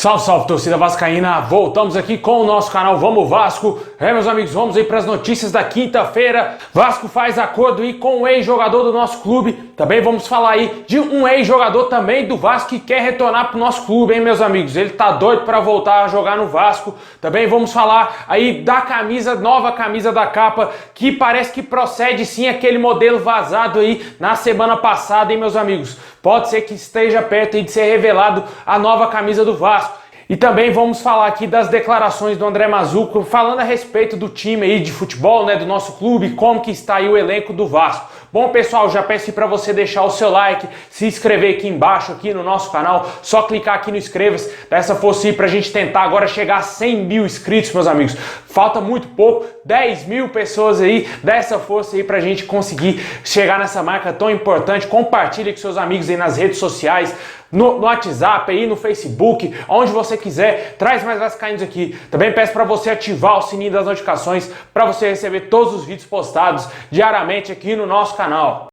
Salve, salve, torcida vascaína! Voltamos aqui com o nosso canal Vamos Vasco. Meus amigos, vamos aí para as notícias da quinta-feira. Vasco faz acordo aí com o ex-jogador do nosso clube. Também vamos falar aí de um ex-jogador também do Vasco que quer retornar para o nosso clube, hein, meus amigos? Ele tá doido para voltar a jogar no Vasco. Também vamos falar aí da camisa, nova camisa da capa, que parece que procede sim aquele modelo vazado aí na semana passada, hein, meus amigos? Pode ser que esteja perto aí de ser revelado a nova camisa do Vasco. E também vamos falar aqui das declarações do André Mazzuco, falando a respeito do time aí de futebol, né, do nosso clube, como que está aí o elenco do Vasco. Bom, pessoal, já peço para você deixar o seu like, se inscrever aqui embaixo, aqui no nosso canal, só clicar aqui no inscreva-se, dá essa força aí pra gente tentar agora chegar a 100 mil inscritos, meus amigos. Falta muito pouco, 10 mil pessoas aí, dá essa força aí pra gente conseguir chegar nessa marca tão importante. Compartilhe com seus amigos aí nas redes sociais, no WhatsApp, aí no Facebook, onde você quiser, traz mais vascaínos aqui. Também peço para você ativar o sininho das notificações para você receber todos os vídeos postados diariamente aqui no nosso canal.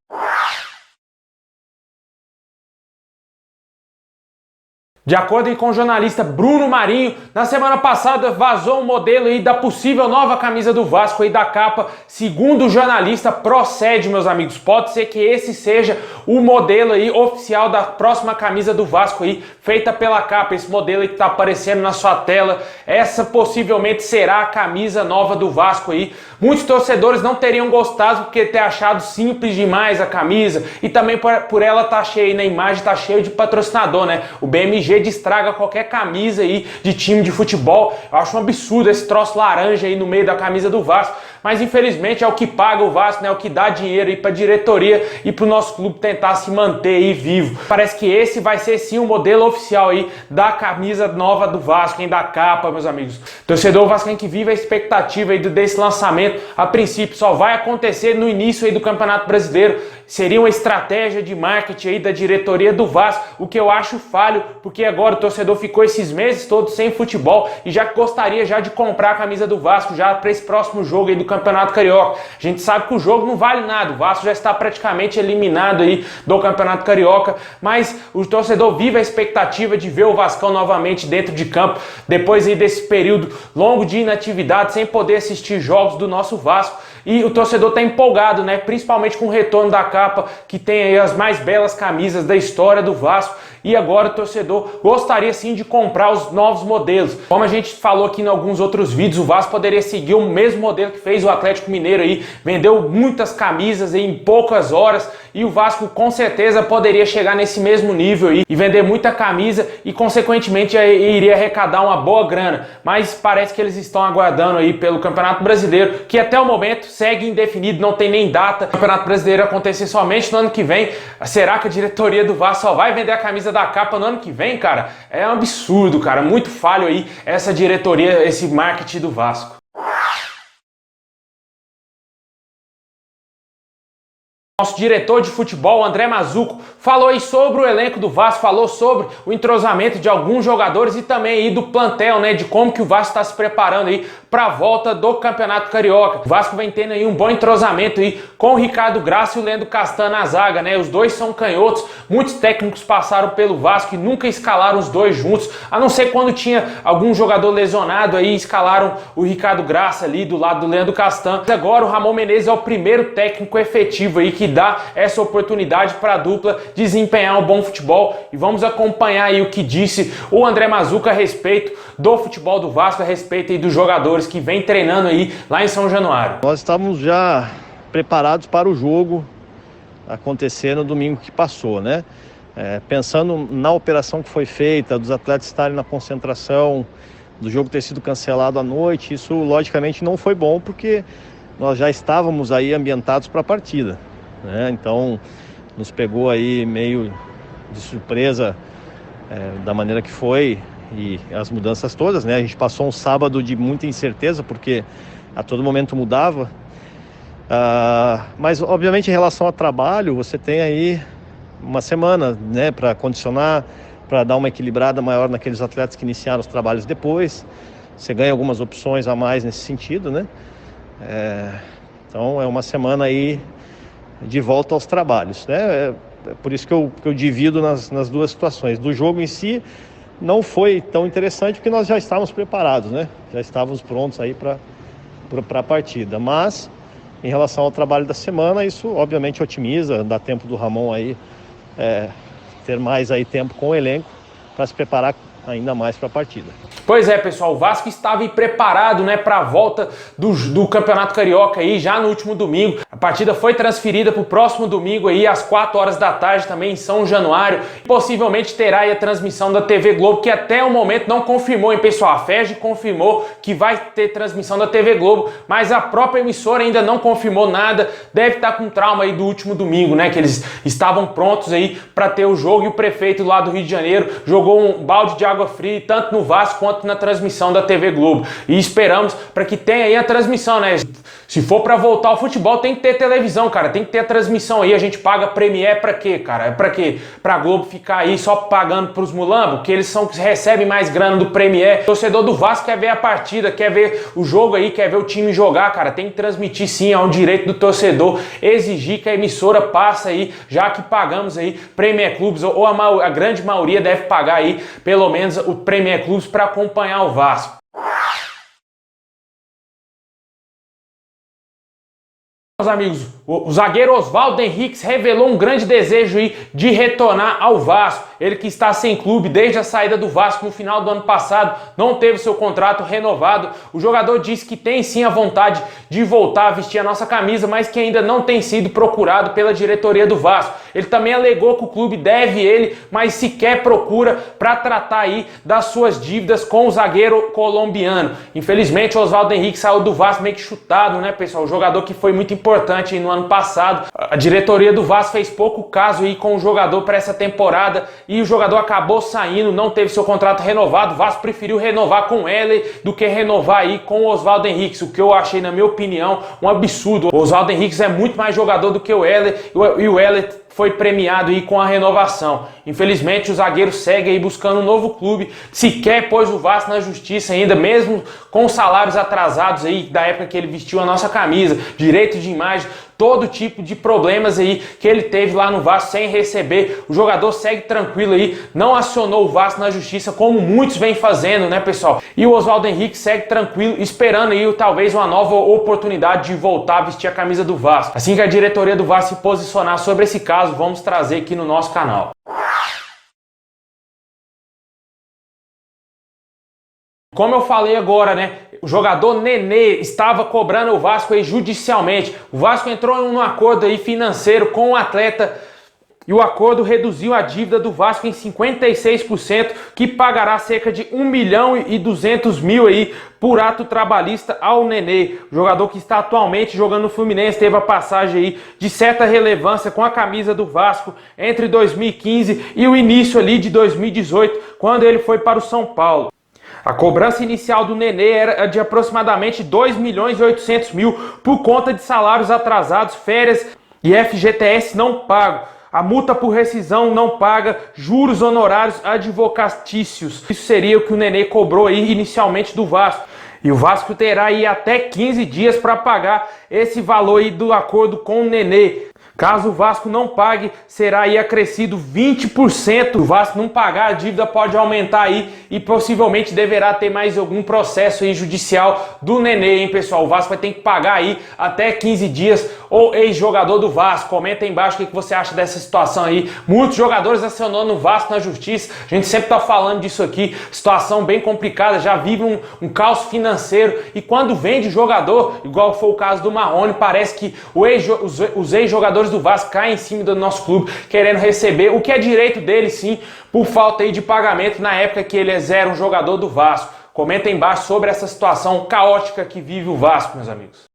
De acordo com o jornalista Bruno Marinho, na semana passada vazou um modelo aí da possível nova camisa do Vasco aí da capa. Segundo o jornalista, procede, meus amigos. Pode ser que esse seja o modelo aí oficial da próxima camisa do Vasco aí, feita pela capa. Esse modelo aí que tá aparecendo na sua tela, essa possivelmente será a camisa nova do Vasco aí. Muitos torcedores não teriam gostado porque ter achado simples demais a camisa e também por ela tá cheia, na imagem tá cheio de patrocinador, né? O BMG destraga qualquer camisa aí de time de futebol. Eu acho um absurdo esse troço laranja aí no meio da camisa do Vasco, mas infelizmente é o que paga o Vasco, né? É o que dá dinheiro aí pra diretoria e pro nosso clube tentar se manter aí vivo. Parece que esse vai ser sim o modelo oficial aí da camisa nova do Vasco, hein? Da capa, meus amigos. Torcedor vascaíno que vive a expectativa aí desse lançamento, a princípio só vai acontecer no início aí do Campeonato Brasileiro. Seria uma estratégia de marketing aí da diretoria do Vasco, o que eu acho falho, porque agora o torcedor ficou esses meses todos sem futebol e já gostaria já de comprar a camisa do Vasco já para esse próximo jogo aí do Campeonato Carioca. A gente sabe que o jogo não vale nada, o Vasco já está praticamente eliminado aí do Campeonato Carioca, mas o torcedor vive a expectativa de ver o Vascão novamente dentro de campo, depois aí desse período longo de inatividade, sem poder assistir jogos do nosso Vasco. E o torcedor está empolgado, né? Principalmente com o retorno da capa, que tem aí as mais belas camisas da história do Vasco. E agora o torcedor gostaria sim de comprar os novos modelos. Como a gente falou aqui em alguns outros vídeos, o Vasco poderia seguir o mesmo modelo que fez o Atlético Mineiro aí. Vendeu muitas camisas aí em poucas horas. E o Vasco com certeza poderia chegar nesse mesmo nível aí e vender muita camisa e consequentemente iria arrecadar uma boa grana. Mas parece que eles estão aguardando aí pelo Campeonato Brasileiro, que até o momento segue indefinido, não tem nem data. O Campeonato Brasileiro acontecer somente no ano que vem. Será que a diretoria do Vasco só vai vender a camisa da capa no ano que vem, cara? É um absurdo, cara. Muito falho aí essa diretoria, esse marketing do Vasco. Nosso diretor de futebol, André Mazzuco, falou aí sobre o elenco do Vasco, falou sobre o entrosamento de alguns jogadores e também aí do plantel, né, de como que o Vasco está se preparando aí para a volta do Campeonato Carioca. O Vasco vem tendo aí um bom entrosamento aí com o Ricardo Graça e o Leandro Castan na zaga, né? Os dois são canhotos, muitos técnicos passaram pelo Vasco e nunca escalaram os dois juntos, a não ser quando tinha algum jogador lesionado aí, escalaram o Ricardo Graça ali do lado do Leandro Castan. Agora o Ramon Menezes é o primeiro técnico efetivo aí que dá essa oportunidade para a dupla desempenhar um bom futebol e vamos acompanhar aí o que disse o André Mazzuco a respeito do futebol do Vasco, a respeito aí dos jogadores que vem treinando aí lá em São Januário. Nós estávamos já preparados para o jogo acontecer no domingo que passou, né? Pensando na operação que foi feita, dos atletas estarem na concentração, do jogo ter sido cancelado à noite, isso logicamente não foi bom porque nós já estávamos aí ambientados para a partida, né? Então nos pegou aí meio de surpresa da maneira que foi e as mudanças todas, né? A gente passou um sábado de muita incerteza porque a todo momento mudava, mas obviamente em relação ao trabalho você tem aí uma semana, né, para condicionar, para dar uma equilibrada maior naqueles atletas que iniciaram os trabalhos depois. Você ganha algumas opções a mais nesse sentido, né? Então é uma semana aí de volta aos trabalhos, né? É por isso que eu divido nas duas situações. Do jogo em si, não foi tão interessante porque nós já estávamos preparados, né? Já estávamos prontos aí para a partida. Mas, em relação ao trabalho da semana, isso obviamente otimiza, dá tempo do Ramon aí ter mais aí tempo com o elenco para se preparar ainda mais para a partida. Pois é, pessoal, o Vasco estava preparado, né, para a volta do Campeonato Carioca aí já no último domingo. A partida foi transferida para o próximo domingo aí às 4 horas da tarde também em São Januário. Possivelmente terá aí a transmissão da TV Globo, que até o momento não confirmou, hein, pessoal? A FERJ confirmou que vai ter transmissão da TV Globo, mas a própria emissora ainda não confirmou nada. Deve estar com trauma aí do último domingo, né, que eles estavam prontos aí para ter o jogo e o prefeito lá do Rio de Janeiro jogou um balde de água fria tanto no Vasco quanto na transmissão da TV Globo. E esperamos para que tenha aí a transmissão, né? Se for para voltar ao futebol, tem que ter televisão, cara. Tem que ter a transmissão aí. A gente paga Premiere para quê, cara? É para quê? Pra Globo ficar aí só pagando pros mulambos? Que eles são que recebem mais grana do Premiere. O torcedor do Vasco quer ver a partida, quer ver o jogo aí, quer ver o time jogar, cara. Tem que transmitir sim, é um direito do torcedor exigir que a emissora passe aí, já que pagamos aí Premier Clubes, ou a grande maioria deve pagar aí, pelo menos o Premier Clubes para acompanhar o Vasco. Meus amigos, o zagueiro Oswaldo Henrique revelou um grande desejo aí de retornar ao Vasco. Ele que está sem clube desde a saída do Vasco no final do ano passado, não teve seu contrato renovado. O jogador disse que tem sim a vontade de voltar a vestir a nossa camisa, mas que ainda não tem sido procurado pela diretoria do Vasco. Ele também alegou que o clube deve ele, mas sequer procura para tratar aí das suas dívidas com o zagueiro colombiano. Infelizmente, o Oswaldo Henrique saiu do Vasco meio que chutado, né, pessoal? O jogador que foi muito importante aí no ano passado. A diretoria do Vasco fez pouco caso aí com o jogador para essa temporada e o jogador acabou saindo, não teve seu contrato renovado. O Vasco preferiu renovar com o Heller do que renovar aí com o Oswaldo Henrique, o que eu achei, na minha opinião, um absurdo. O Oswaldo Henrique é muito mais jogador do que o Heller e o Heller foi premiado aí com a renovação. Infelizmente, o zagueiro segue aí buscando um novo clube, sequer pôs o Vasco na justiça ainda, mesmo com salários atrasados aí da época que ele vestiu a nossa camisa, direito de imagem, todo tipo de problemas aí que ele teve lá no Vasco sem receber. O jogador segue tranquilo aí, não acionou o Vasco na justiça como muitos vêm fazendo, né, pessoal? E o Oswaldo Henrique segue tranquilo, esperando aí talvez uma nova oportunidade de voltar a vestir a camisa do Vasco. Assim que a diretoria do Vasco se posicionar sobre esse caso, vamos trazer aqui no nosso canal. Como eu falei agora, né? O jogador Nenê estava cobrando o Vasco aí judicialmente. O Vasco entrou em um acordo aí financeiro com o atleta e o acordo reduziu a dívida do Vasco em 56%, que pagará cerca de 1.200.000 aí por ato trabalhista ao Nenê. O jogador que está atualmente jogando no Fluminense teve a passagem aí de certa relevância com a camisa do Vasco entre 2015 e o início ali de 2018, quando ele foi para o São Paulo. A cobrança inicial do Nenê era de aproximadamente 2.800.000 por conta de salários atrasados, férias e FGTS não pago. A multa por rescisão não paga, juros honorários advocatícios. Isso seria o que o Nenê cobrou aí inicialmente do Vasco. E o Vasco terá aí até 15 dias para pagar esse valor aí do acordo com o Nenê. Caso o Vasco não pague, será aí acrescido 20%. O Vasco não pagar, a dívida pode aumentar aí e possivelmente deverá ter mais algum processo aí judicial do Nenê, hein, pessoal? O Vasco vai ter que pagar aí até 15 dias o ex-jogador do Vasco. Comenta aí embaixo o que você acha dessa situação aí. Muitos jogadores acionando o Vasco na justiça. A gente sempre tá falando disso aqui. Situação bem complicada, já vive um caos financeiro. E quando vende jogador, igual foi o caso do Marrone, parece que os ex-jogadores do Vasco caem em cima do nosso clube, querendo receber o que é direito dele, sim, por falta aí de pagamento na época que eles eram jogador do Vasco. Comenta aí embaixo sobre essa situação caótica que vive o Vasco, meus amigos.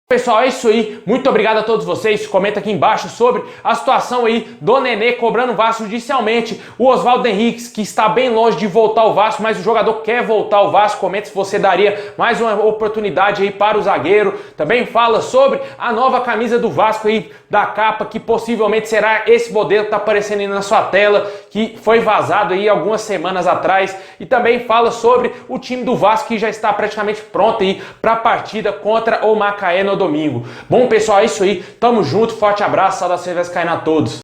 Pessoal, é isso aí. Muito obrigado a todos vocês. Comenta aqui embaixo sobre a situação aí do Nenê cobrando o Vasco judicialmente. O Oswaldo Henrique, que está bem longe de voltar ao Vasco, mas o jogador quer voltar ao Vasco. Comenta se você daria mais uma oportunidade aí para o zagueiro. Também fala sobre a nova camisa do Vasco aí, da capa, que possivelmente será esse modelo que está aparecendo aí na sua tela, que foi vazado aí algumas semanas atrás. E também fala sobre o time do Vasco, que já está praticamente pronto aí para a partida contra o Macaé no domingo. Bom, pessoal, é isso aí. Tamo junto, forte abraço, saudações vascaínas a todos.